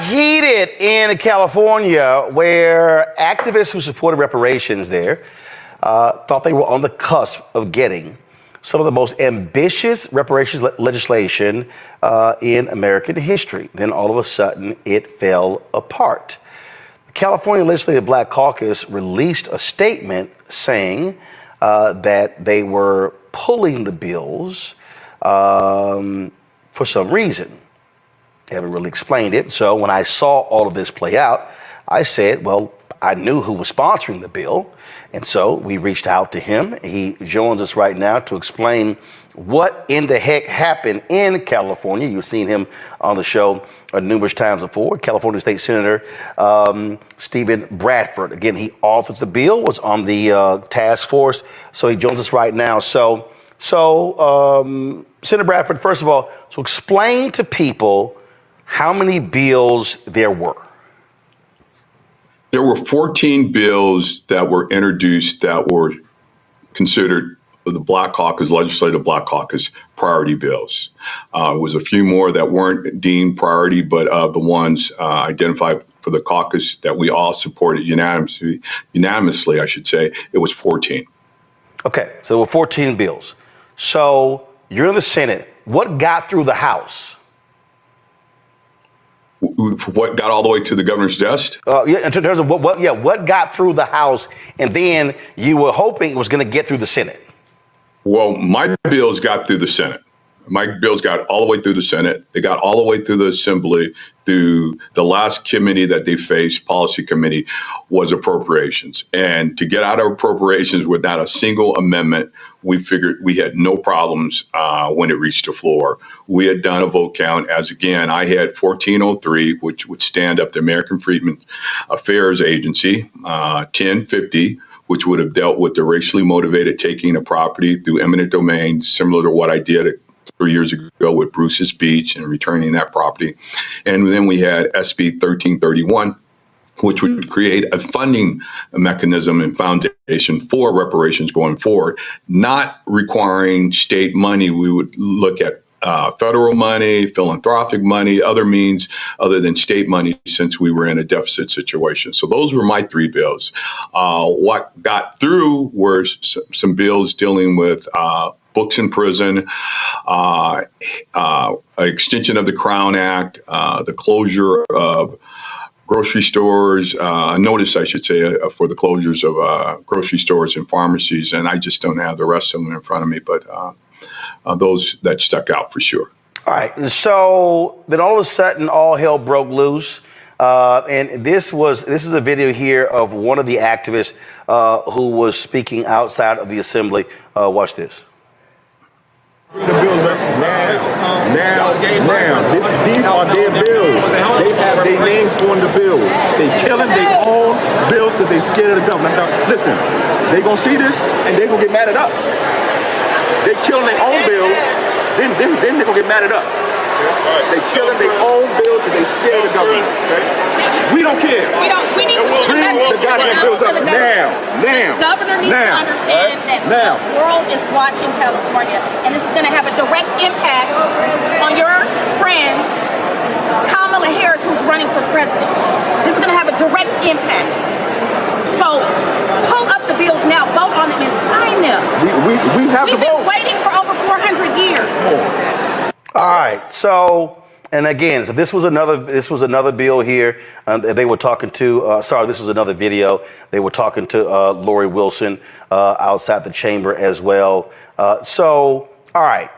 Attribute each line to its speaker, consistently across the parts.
Speaker 1: heated in California, where activists who supported reparations there thought they were on the cusp of getting some of the most ambitious reparations legislation in American history. Then all of a sudden, it fell apart. The California Legislative Black Caucus released a statement saying that they were pulling the bills for some reason. They haven't really explained it. So when I saw all of this play out, I said, well, I knew who was sponsoring the bill. And so we reached out to him. He joins us right now to explain what in the heck happened in California. You've seen him on the show numerous times before. California State Senator Stephen Bradford. Again, he authored the bill, was on the task force. So he joins us right now. So Senator Bradford, first of all, so explain to people how many bills there were.
Speaker 2: There were 14 bills that were introduced that were considered the Black Caucus, Legislative Black Caucus priority bills. There was a few more that weren't deemed priority, but the ones identified for the caucus that we all supported unanimously, I should say, it was 14. Okay,
Speaker 1: so there were 14 bills. So you're in the Senate. What got through the House?
Speaker 2: What got all the way to the governor's desk?
Speaker 1: In terms of what got through the House, and then you were hoping it was going to get through the Senate.
Speaker 2: Well, my bills got through the Senate. My bills got all the way through the Senate. They got all the way through the Assembly. Through the last committee that they faced, policy committee, was appropriations. And to get out of appropriations without a single amendment, we figured we had no problems when it reached the floor. We had done a vote count as, again, I had 1403, which would stand up the American Freedmen's Affairs Agency, 1050, which would have dealt with the racially motivated taking of property through eminent domain, similar to what I did 3 years ago with Bruce's Beach and returning that property. And then we had SB 1331, which would create a funding mechanism and foundation for reparations going forward, not requiring state money. We would look at federal money, philanthropic money, other means other than state money, since we were in a deficit situation. So those were my three bills. What got through were some bills dealing with books in prison, extension of the Crown Act, the closure of grocery stores, a notice, I should say, for the closures of grocery stores and pharmacies. And I just don't have the rest of them in front of me, but those that stuck out for sure.
Speaker 1: All right. So then all of a sudden, all hell broke loose. And this is a video here of one of the activists who was speaking outside of the assembly. Watch this.
Speaker 3: The bills up now. These are their bills. They have their names on the bills. They killing their own bills because they scared of the government. Now, listen, they gonna see this and they gonna get mad at us. They killing their own bills, then they gonna get mad at us. They killing their own bills because they scared of the government. Okay? We don't care.
Speaker 4: We need to
Speaker 3: bring the goddamn bills up now.
Speaker 4: The governor needs to understand that the world is watching California, and this is going to have a direct impact on your friend Kamala Harris, who's running for president. This is going to have a direct impact. So pull up the bills now, vote on them, and sign them.
Speaker 3: We have
Speaker 4: We've been waiting for over 400 years.
Speaker 1: All right. So. And again, so this was another bill here. They were talking to, this was another video. They were talking to Lori Wilson outside the chamber as well. All right.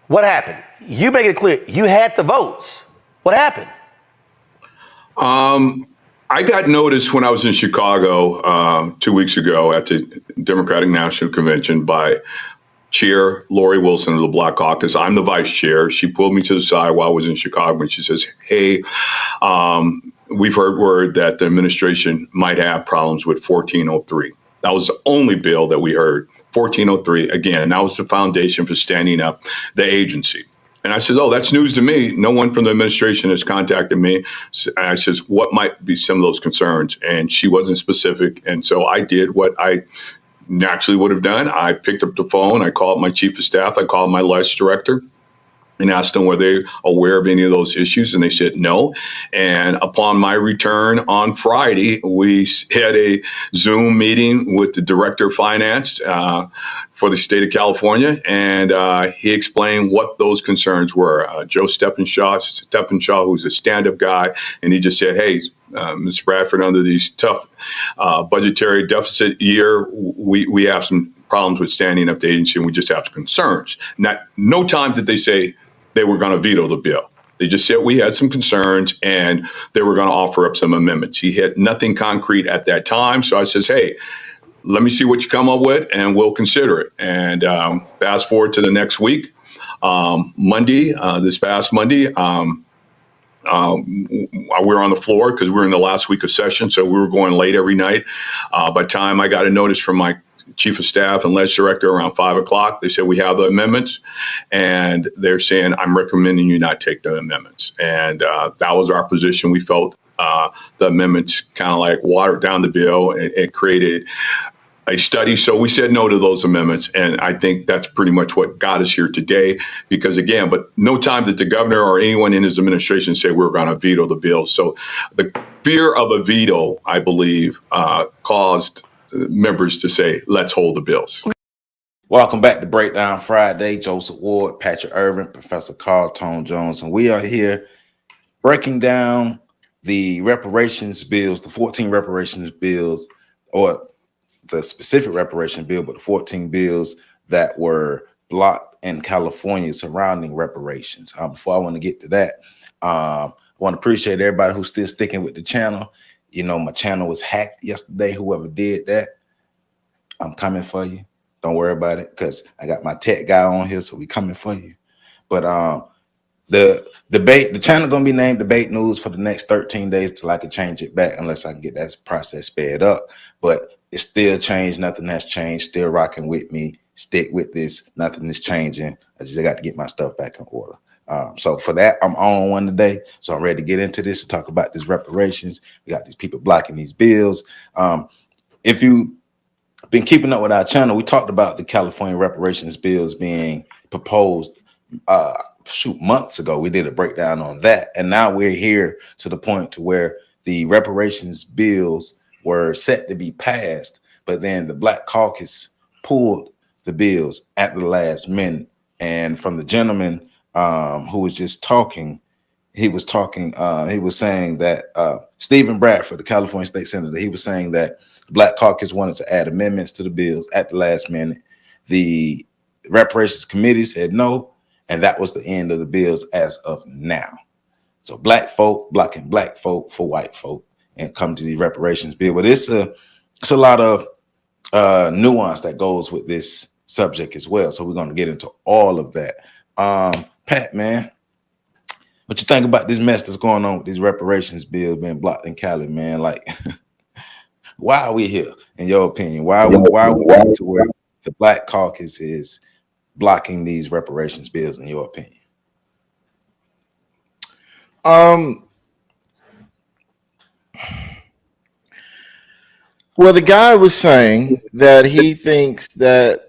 Speaker 1: What happened? You make it clear. You had the votes. What happened?
Speaker 2: I got notice when I was in Chicago 2 weeks ago at the Democratic National Convention by Chair Lori Wilson of the Black Caucus. I'm the vice chair. She pulled me to the side while I was in Chicago and she says, hey, we've heard word that the administration might have problems with 1403. That was the only bill that we heard. 1403, again, that was the foundation for standing up the agency. And I said, oh, that's news to me. No one from the administration has contacted me. And I says, what might be some of those concerns? And she wasn't specific. And so I did what I naturally would have done. I picked up the phone. I called my chief of staff. I called my LES director. and asked them were they aware of any of those issues, and they said no. And upon my return on Friday, we had a Zoom meeting with the director of finance for the state of California, and he explained what those concerns were. Joe Steppenshaw, who's a stand-up guy, and he just said, hey, Mr. Bradford, under these tough budgetary deficit year, we have some problems with standing up the agency, and we just have concerns. No time did they say they were going to veto the bill. They just said we had some concerns and they were going to offer up some amendments. He had nothing concrete at that time. So I says, hey, let me see what you come up with and we'll consider it. And fast forward to the next week, this past Monday, we were on the floor because we were in the last week of session. So we were going late every night. By the time I got a notice from my chief of staff and ledge director around 5 o'clock, they said, we have the amendments. And they're saying, I'm recommending you not take the amendments. And that was our position. We felt the amendments kind of like watered down the bill and created a study. So we said no to those amendments. And I think that's pretty much what got us here today. Because again, but no time did the governor or anyone in his administration say we're going to veto the bill. So the fear of a veto, I believe, caused members to say, let's hold the bills.
Speaker 5: Welcome back to Breakdown Friday. Joseph Ward, Patrick Irvin, Professor Carl Tone Jones, and we are here breaking down the reparations bills, the 14 reparations bills, or the specific reparation bill, but the 14 bills that were blocked in California surrounding reparations. Before I want to get to that, I want to appreciate everybody who's still sticking with the channel. You know, my channel was hacked yesterday. Whoever did that, I'm coming for you. Don't worry about it, because I got my tech guy on here, so we coming for you. But the channel gonna be named Debate News for the next 13 days till I can change it back, unless I can get that process sped up. But it's still changed. Nothing has changed. Still rocking with me. Stick with this. Nothing is changing. I just got to get my stuff back in order. So for that, I'm on one today. So I'm ready to get into this and talk about these reparations. We got these people blocking these bills. If you've been keeping up with our channel, we talked about the California reparations bills being proposed months ago. We did a breakdown on that. And now we're here to the point to where the reparations bills were set to be passed, but then the Black Caucus pulled the bills at the last minute. And from the gentleman who was just talking, he was saying that Stephen Bradford, the California state senator, he was saying that the Black Caucus wanted to add amendments to the bills at the last minute. The reparations committee said no, and that was the end of the bills as of now. So black folk blocking black folk for white folk and come to the reparations bill. But it's a lot of nuance that goes with this subject as well. So we're going to get into all of that. Pat, man, what you think about this mess that's going on with these reparations bills being blocked in Cali, man? Like, why are we here, in your opinion? Why are we to where the Black Caucus is blocking these reparations bills, in your opinion?
Speaker 3: Well, the guy was saying that he thinks that,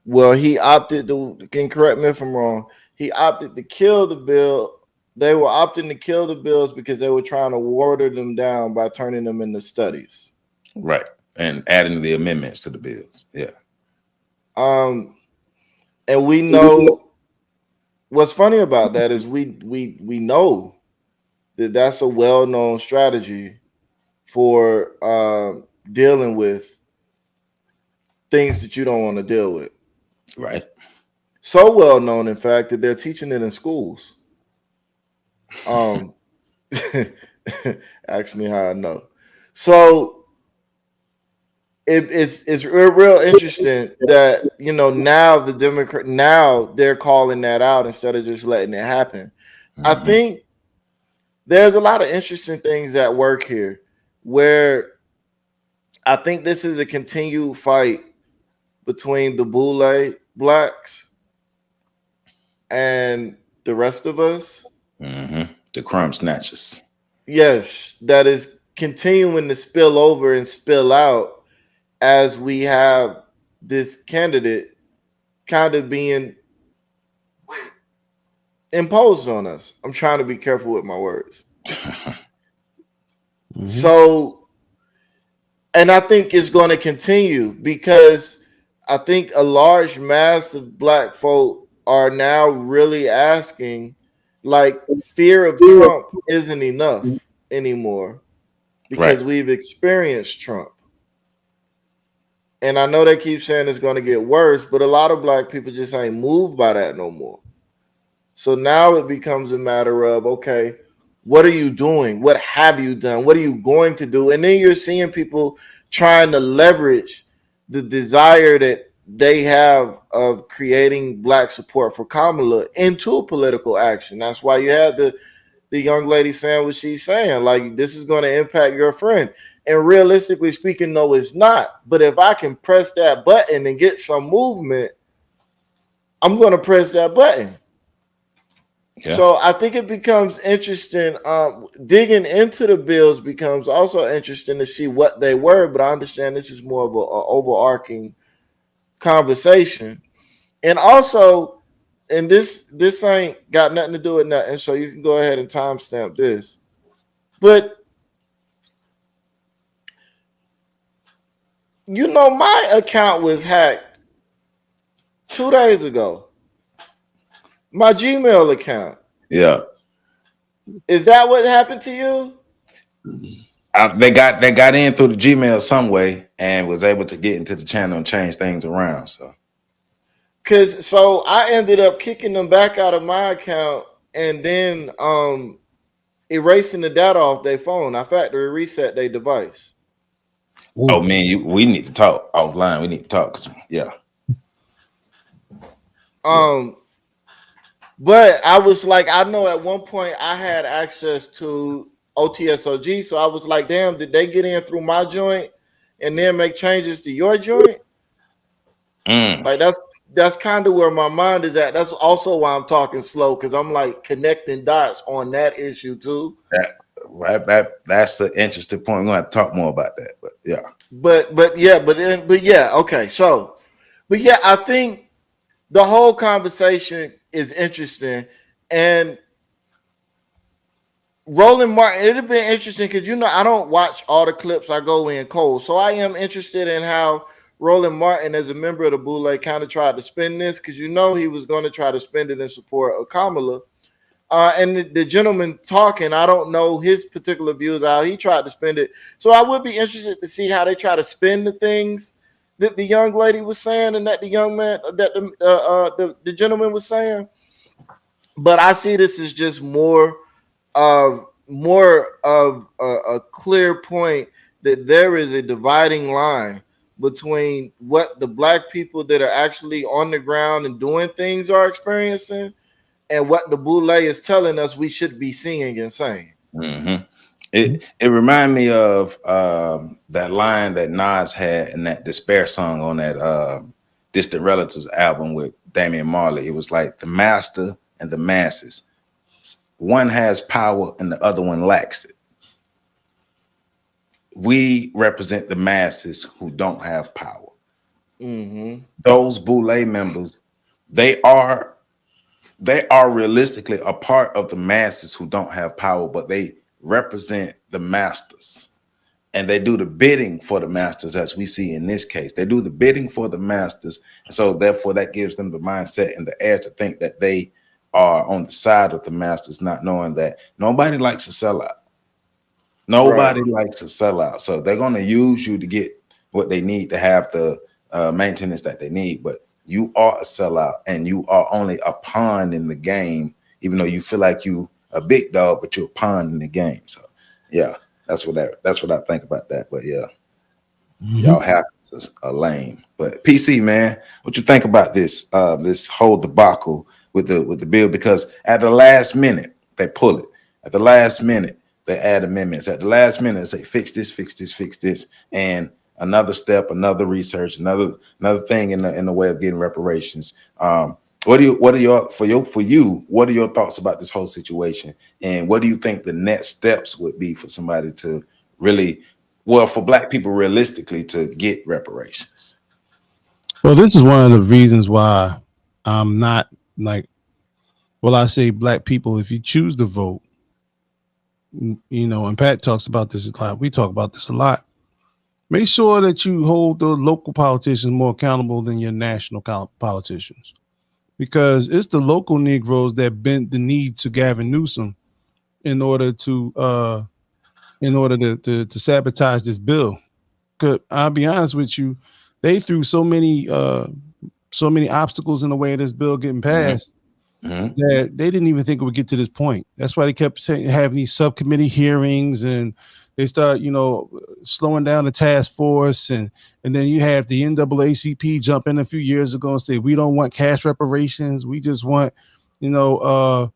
Speaker 3: well, he opted to, can correct me if I'm wrong, he opted to kill the bill. They were opting to kill the bills because they were trying to water them down by turning them into studies.
Speaker 5: Right. And adding the amendments to the bills. Yeah.
Speaker 3: And we know what's funny about that is we know that that's a well-known strategy for dealing with things that you don't want to deal with.
Speaker 5: Right.
Speaker 3: So well known, in fact, that they're teaching it in schools. Ask me how I know. So it's real interesting that, you know, now they're calling that out instead of just letting it happen. Mm-hmm. I think there's a lot of interesting things at work here, where I think this is a continued fight between the Boule blacks and the rest of us.
Speaker 5: Mm-hmm. The crumb snatchers.
Speaker 3: Yes, that is continuing to spill over and spill out as we have this candidate kind of being imposed on us. I'm trying to be careful with my words.
Speaker 1: Mm-hmm.
Speaker 3: So, and I think it's going to continue because I think a large mass of black folk are now really asking, like, fear of Trump isn't enough anymore
Speaker 5: Right.
Speaker 3: because we've experienced Trump. And I know they keep saying it's going to get worse, but a lot of black people just ain't moved by that no more. So now it becomes a matter of, okay, what are you doing? What have you done? What are you going to do? And then you're seeing people trying to leverage the desire that they have of creating black support for Kamala into political action. That's why you had the young lady saying what she's saying, like, this is going to impact your friend. And realistically speaking, no, it's not. But if I can press that button and get some movement, I'm going to press that button.
Speaker 5: Yeah.
Speaker 3: So I think it becomes interesting. Digging into the bills becomes also interesting to see what they were. But I understand this is more of an overarching conversation. And also, and this ain't got nothing to do with nothing, so you can go ahead and timestamp this. But you know, my account was hacked 2 days ago. My Gmail account.
Speaker 5: Yeah.
Speaker 3: Is that what happened to you?
Speaker 5: They got in through the Gmail some way and was able to get into the channel and change things around.
Speaker 3: So I ended up kicking them back out of my account and then erasing the data off their phone. I factory reset their device.
Speaker 5: Ooh. Oh man, we need to talk offline. We need to talk. Yeah.
Speaker 3: But I was like, I know at one point I had access to OTSOG, so I was like, damn, did they get in through my joint and then make changes to your joint? Like that's kind of where my mind is at. That's also why I'm talking slow, because I'm like connecting dots on that issue too.
Speaker 5: That's an interesting point. We're gonna have to talk more about that, but yeah.
Speaker 3: But yeah, okay. So, but yeah, I think the whole conversation is interesting. And Roland Martin, it'd have been interesting because, you know, I don't watch all the clips. I go in cold. So I am interested in how Roland Martin, as a member of the Boule, kind of tried to spin this, because, you know, he was going to try to spend it in support of Kamala. And the gentleman talking, I don't know his particular views, how he tried to spend it. So I would be interested to see how they try to spin the things that the young lady was saying and that the young man, that the gentleman was saying. But I see this as just more of a clear point that there is a dividing line between what the black people that are actually on the ground and doing things are experiencing and what the Boule is telling us we should be seeing and saying.
Speaker 5: Mm-hmm. It reminded me of that line that Nas had in that Despair song on that Distant Relatives album with Damian Marley. It was like the master and the masses. One has power and the other one lacks it. We represent the masses who don't have power. Mm-hmm. Those Boule members, they are realistically a part of the masses who don't have power, but they represent the masters. And they do the bidding for the masters, as we see in this case. They do the bidding for the masters. And so therefore that gives them the mindset and the air to think that they are on the side of the masters, not knowing that nobody likes a sellout. Nobody likes a sellout. So they're going to use you to get what they need to have the maintenance that they need. But you are a sellout and you are only a pawn in the game, even though you feel like you a big dog, but you're a pawn in the game. So yeah, that's what I think about that. But yeah, y'all have a lame. But PC, man, what you think about this this whole debacle with the bill? Because at the last minute they pull it. At the last minute they add amendments. At the last minute they say fix this, and another step, another research, another thing in the way of getting reparations. What are your thoughts about this whole situation, and what do you think the next steps would be for somebody to really, well, for black people realistically to get reparations?
Speaker 6: Well, this is one of the reasons why I'm not like, Well, I say, black people, if you choose to vote, and Pat talks about this a lot. We talk about this a lot. Make sure that you hold the local politicians more accountable than your national politicians, because it's the local Negroes that bent the knee to Gavin Newsom in order to sabotage this bill. Cause I'll be honest with you, they threw so many obstacles in the way of this bill getting passed that they didn't even think it would get to this point. That's why they kept having these subcommittee hearings, and they start, slowing down the task force, and then you have the NAACP jump in a few years ago and say, we don't want cash reparations, we just want, the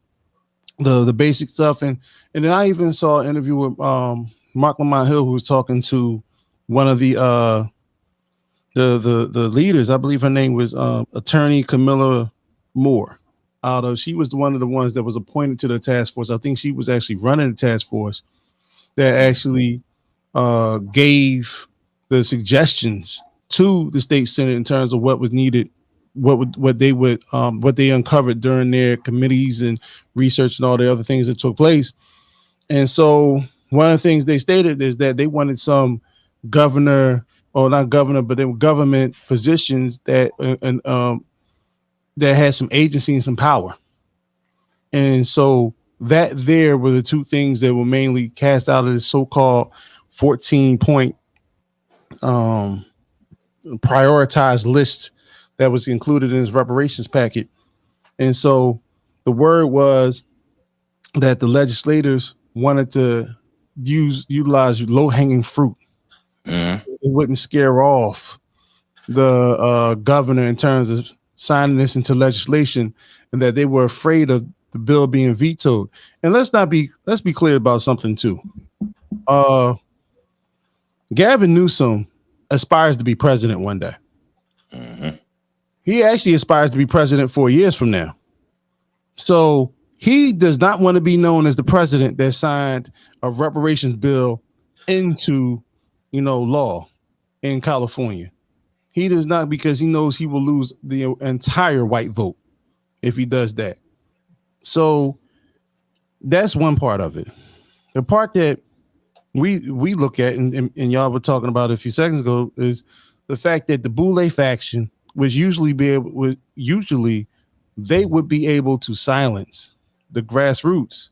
Speaker 6: basic stuff. And then I even saw an interview with Mark Lamont Hill, who was talking to one of the leaders. I believe her name was Attorney Camilla Moore. She was one of the ones that was appointed to the task force. I think she was actually running the task force that actually gave the suggestions to the state senate in terms of what was needed, what they uncovered during their committees and research and all the other things that took place. And so one of the things they stated is that they wanted some government positions that that had some agency and some power. And so that there were the two things that were mainly cast out of this so-called 14-point prioritized list that was included in his reparations packet. And so the word was that the legislators wanted to utilize low-hanging fruit. It wouldn't scare off the governor in terms of signing this into legislation, and that they were afraid of the bill being vetoed. And let's be clear about something too. Gavin Newsom aspires to be president one day. He actually aspires to be president 4 years from now. So he does not want to be known as the president that signed a reparations bill into, law in California. He does not, because he knows he will lose the entire white vote if he does that. So that's one part of it. The part that we look at, and y'all were talking about a few seconds ago, is the fact that the Boule faction they would be able to silence the grassroots.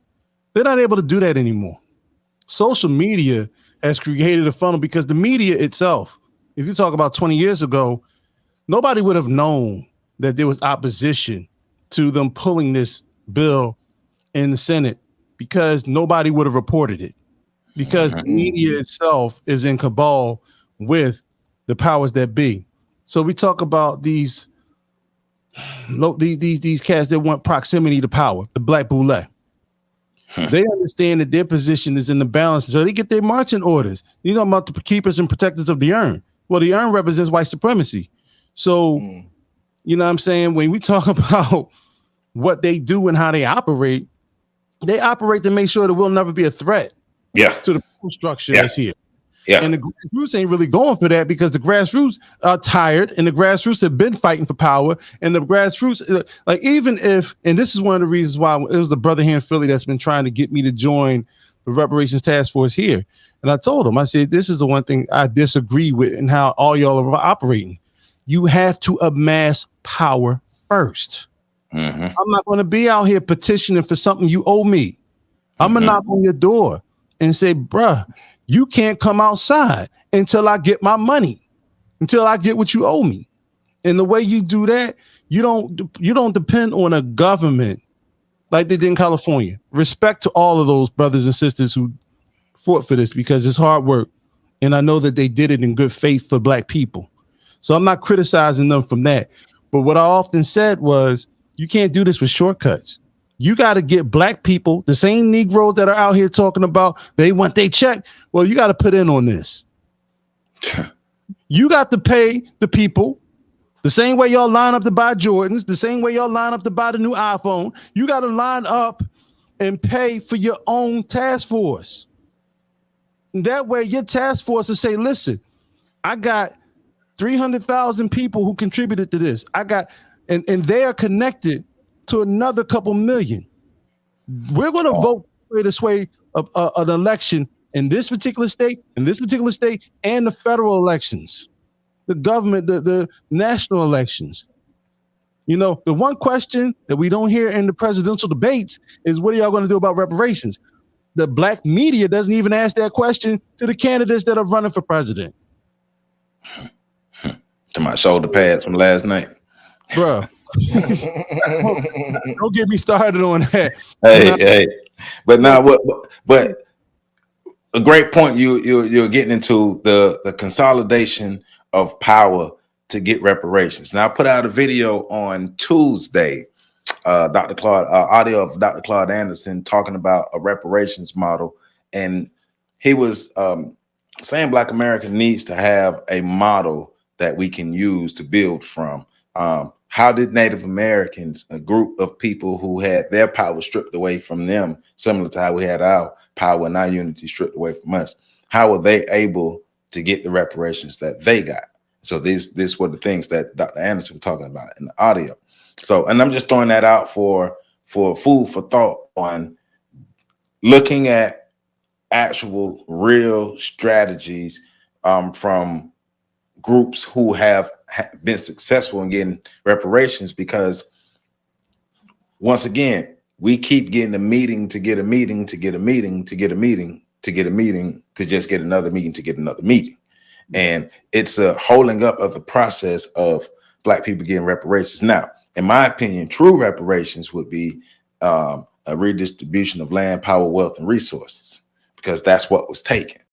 Speaker 6: They're not able to do that anymore. Social media has created a funnel, because the media itself, if you talk about 20 years ago, nobody would have known that there was opposition to them pulling this bill in the Senate, because nobody would have reported it, because the media itself is in cabal with the powers that be. So we talk about these cats that want proximity to power, the Black Boule. They understand that their position is in the balance, so they get their marching orders. About the keepers and protectors of the urn. Well, the urn represents white supremacy. So, you know what I'm saying? When we talk about what they do and how they operate to make sure that we'll never be a threat to the structure that's here. Yeah. And the grassroots ain't really going for that, because the grassroots are tired, and the grassroots have been fighting for power. And the grassroots, and this is one of the reasons why it was the brother here in Philly that's been trying to get me to join the reparations task force here. And I told him, I said, this is the one thing I disagree with in how all y'all are operating. You have to amass power first. I'm not going to be out here petitioning for something you owe me. I'm going to knock on your door and say, bruh, you can't come outside until I get my money, until I get what you owe me. And the way you do that, you don't depend on a government like they did in California. Respect to all of those brothers and sisters who fought for this, because it's hard work. And I know that they did it in good faith for Black people. So I'm not criticizing them from that. But what I often said was, you can't do this with shortcuts. You got to get Black people, the same Negroes that are out here talking about they want their check. Well, you got to put in on this. You got to pay the people the same way y'all line up to buy Jordans, the same way y'all line up to buy the new iPhone. You got to line up and pay for your own task force. And that way your task force will say, listen, I got 300,000 people who contributed to this. And they are connected to another couple million. We're going to vote to sway an election in this particular state, and the federal elections, the government, the national elections. You know, the one question that we don't hear in the presidential debates is, what are y'all going to do about reparations? The black media doesn't even ask that question to the candidates that are running for president.
Speaker 5: To my shoulder pads from last night.
Speaker 6: Bro. Don't get me started on that.
Speaker 5: Hey. But now but a great point you're getting into the consolidation of power to get reparations. Now I put out a video on Tuesday, Dr. Claude, audio of Dr. Claude Anderson talking about a reparations model, and he was saying Black America needs to have a model that we can use to build from. How did Native Americans, a group of people who had their power stripped away from them, similar to how we had our power and our unity stripped away from us, how were they able to get the reparations that they got? So these were the things that Dr. Anderson was talking about in the audio. So, and I'm just throwing that out for food for thought on looking at actual real strategies from groups who have been successful in getting reparations, because once again, we keep getting a meeting to get a meeting to get a meeting to get a meeting to get a meeting to just get another meeting to get another meeting. And it's a holding up of the process of Black people getting reparations. Now, in my opinion, true reparations would be a redistribution of land, power, wealth, and resources, because that's what was taken.